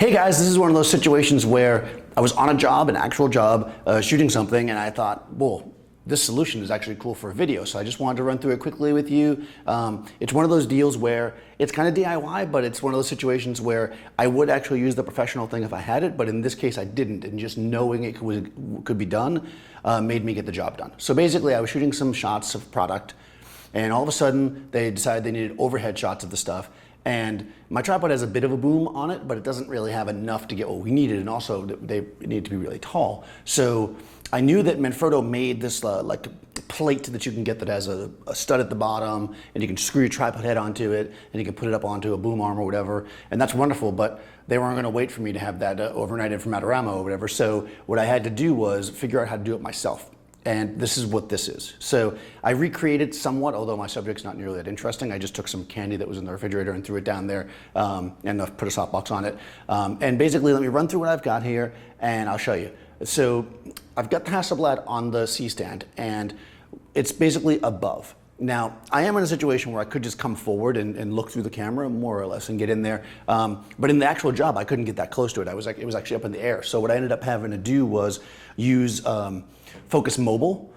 Hey guys, this is one of those situations where I was on a job, an actual job, shooting something, and I thought, well, this solution is actually cool for a video, so I just wanted to run through it quickly with you. It's one of those deals where it's kind of DIY, but it's one of those situations where I would actually use the professional thing if I had it, but in this case I didn't, and just knowing it could be done made me get the job done. So basically I was shooting some shots of product, and all of a sudden they decided they needed overhead shots of the stuff. And my tripod has a bit of a boom on it, but it doesn't really have enough to get what we needed, and also they need to be really tall. So I knew that Manfrotto made this like plate that you can get that has a stud at the bottom, and you can screw your tripod head onto it, and you can put it up onto a boom arm or whatever, and that's wonderful, but they weren't going to wait for me to have that overnighted from Adorama or whatever. So what I had to do was figure out how to do it myself. And this is what this is. So I recreated somewhat, although my subject's not nearly that interesting. I just took some candy that was in the refrigerator and threw it down there and put a softbox on it. And basically, let me run through what I've got here and I'll show you. So I've got the Hasselblad on the C-stand and it's basically above. Now, I am in a situation where I could just come forward and look through the camera, more or less, and get in there. But in the actual job, I couldn't get that close to it. It was actually up in the air. So what I ended up having to do was use Focus Mobile,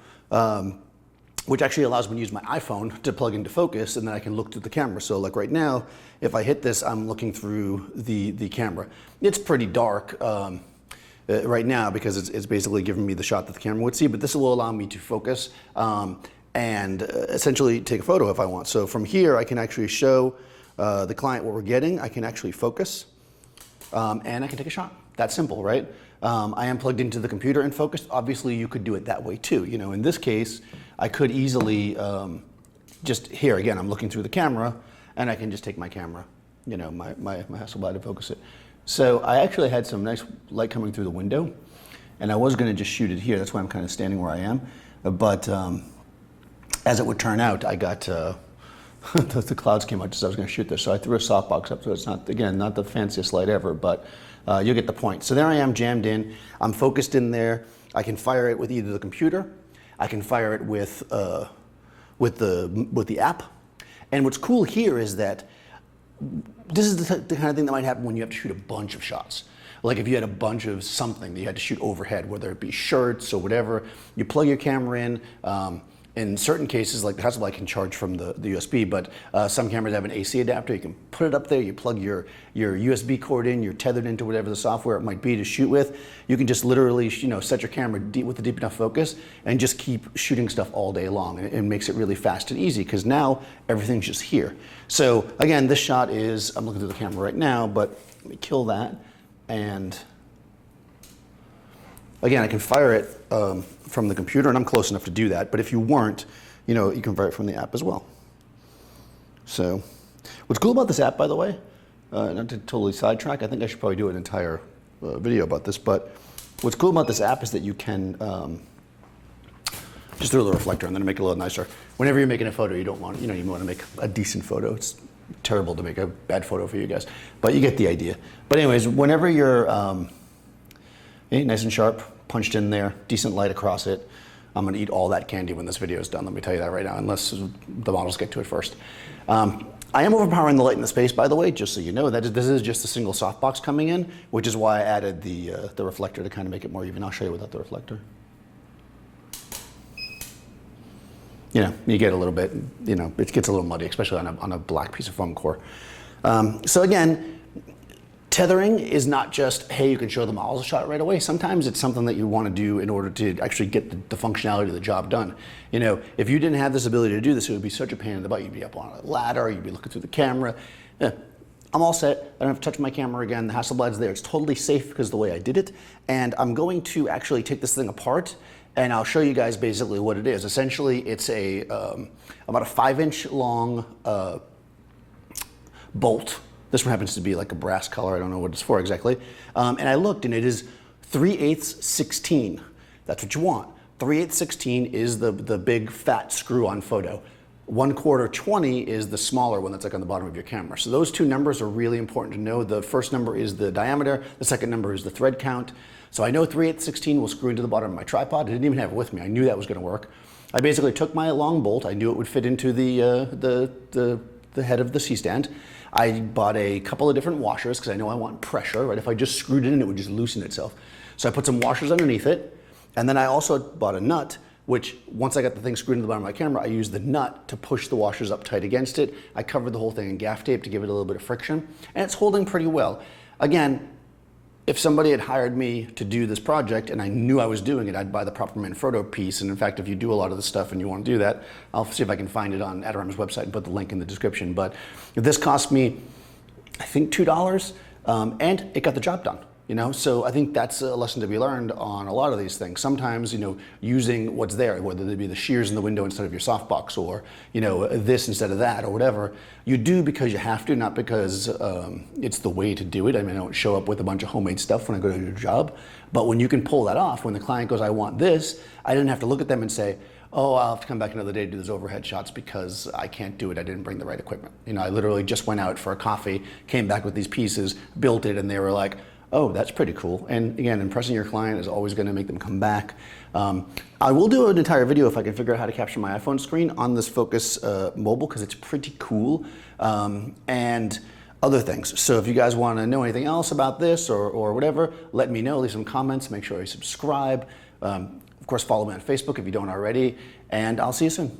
which actually allows me to use my iPhone to plug into Focus, and then I can look through the camera. So like right now, if I hit this, I'm looking through the camera. It's pretty dark right now because it's basically giving me the shot that the camera would see, but this will allow me to focus and essentially take a photo if I want. So from here, I can actually show the client what we're getting. I can actually focus and I can take a shot. That's simple, right? I am plugged into the computer and focused. Obviously, you could do it that way too. You know, in this case, I could easily just here again. I'm looking through the camera, and I can just take my camera, you know, my Hasselblad to focus it. So I actually had some nice light coming through the window, and I was going to just shoot it here. That's why I'm kind of standing where I am. But as it would turn out, I got the clouds came out just as I was going to shoot this. So I threw a softbox up, so it's not, again, not the fanciest light ever, but you'll get the point. So there I am jammed in. I'm focused in there. I can fire it with either the computer, I can fire it with the app. And what's cool here is that this is the kind of thing that might happen when you have to shoot a bunch of shots. Like if you had a bunch of something that you had to shoot overhead, whether it be shirts or whatever, you plug your camera in. In certain cases, like the Hasselblad can charge from the USB, but some cameras have an AC adapter. You can put it up there, you plug your USB cord in, you're tethered into whatever the software it might be to shoot with. You can just literally, you know, set your camera with a deep enough focus and just keep shooting stuff all day long. And it makes it really fast and easy because now everything's just here. So again, this shot is, I'm looking through the camera right now, but let me kill that. And again, I can fire it from the computer, and I'm close enough to do that. But if you weren't, you know, you can fire it from the app as well. So what's cool about this app, by the way, not to totally sidetrack, I think I should probably do an entire video about this, but what's cool about this app is that you can just throw the reflector and then make it a little nicer. Whenever you're making a photo, you want to make a decent photo. It's terrible to make a bad photo for you guys, but you get the idea. But anyways, whenever you're nice and sharp, punched in there, decent light across it. I'm gonna eat all that candy when this video is done, let me tell you that right now, unless the models get to it first. I am overpowering the light in the space, by the way, just so you know. This is just a single softbox coming in, which is why I added the reflector to kind of make it more even. I'll show you without the reflector. You know, you get a little bit, you know, it gets a little muddy, especially on a black piece of foam core. So again, tethering is not just, hey, you can show the models a shot right away. Sometimes it's something that you want to do in order to actually get the functionality of the job done. You know, if you didn't have this ability to do this, it would be such a pain in the butt. You'd be up on a ladder, you'd be looking through the camera. Yeah, I'm all set. I don't have to touch my camera again. The Hasselblad's there. It's totally safe because of the way I did it. And I'm going to actually take this thing apart, and I'll show you guys basically what it is. Essentially, it's about a 5-inch long bolt. This one happens to be like a brass color. I don't know what it's for exactly. And I looked, and it is 3/8 16. That's what you want. 3/8 16 is the big fat screw-on photo. 1/4 20 is the smaller one that's like on the bottom of your camera. So those two numbers are really important to know. The first number is the diameter. The second number is the thread count. So I know 3/8 16 will screw into the bottom of my tripod. I didn't even have it with me. I knew that was going to work. I basically took my long bolt. I knew it would fit into the the head of the C-stand. I bought a couple of different washers because I know I want pressure, right? If I just screwed it in, it would just loosen itself. So I put some washers underneath it, and then I also bought a nut, which once I got the thing screwed into the bottom of my camera, I used the nut to push the washers up tight against it. I covered the whole thing in gaff tape to give it a little bit of friction, and it's holding pretty well. Again, if somebody had hired me to do this project and I knew I was doing it, I'd buy the proper Manfrotto piece. And in fact, if you do a lot of this stuff and you want to do that, I'll see if I can find it on Adorama's website and put the link in the description. But this cost me, I think, $2, and it got the job done. So I think that's a lesson to be learned on a lot of these things. Sometimes, using what's there, whether they be the shears in the window instead of your softbox, or, this instead of that, or whatever, you do because you have to, not because it's the way to do it. I mean, I don't show up with a bunch of homemade stuff when I go to do a job, but when you can pull that off, when the client goes, I want this, I didn't have to look at them and say, oh, I'll have to come back another day to do those overhead shots because I can't do it. I didn't bring the right equipment. I literally just went out for a coffee, came back with these pieces, built it, and they were like, oh, that's pretty cool. And again, impressing your client is always going to make them come back. I will do an entire video if I can figure out how to capture my iPhone screen on this Focus mobile, because it's pretty cool, and other things. So if you guys want to know anything else about this or whatever, let me know. Leave some comments. Make sure you subscribe. Of course, follow me on Facebook if you don't already. And I'll see you soon.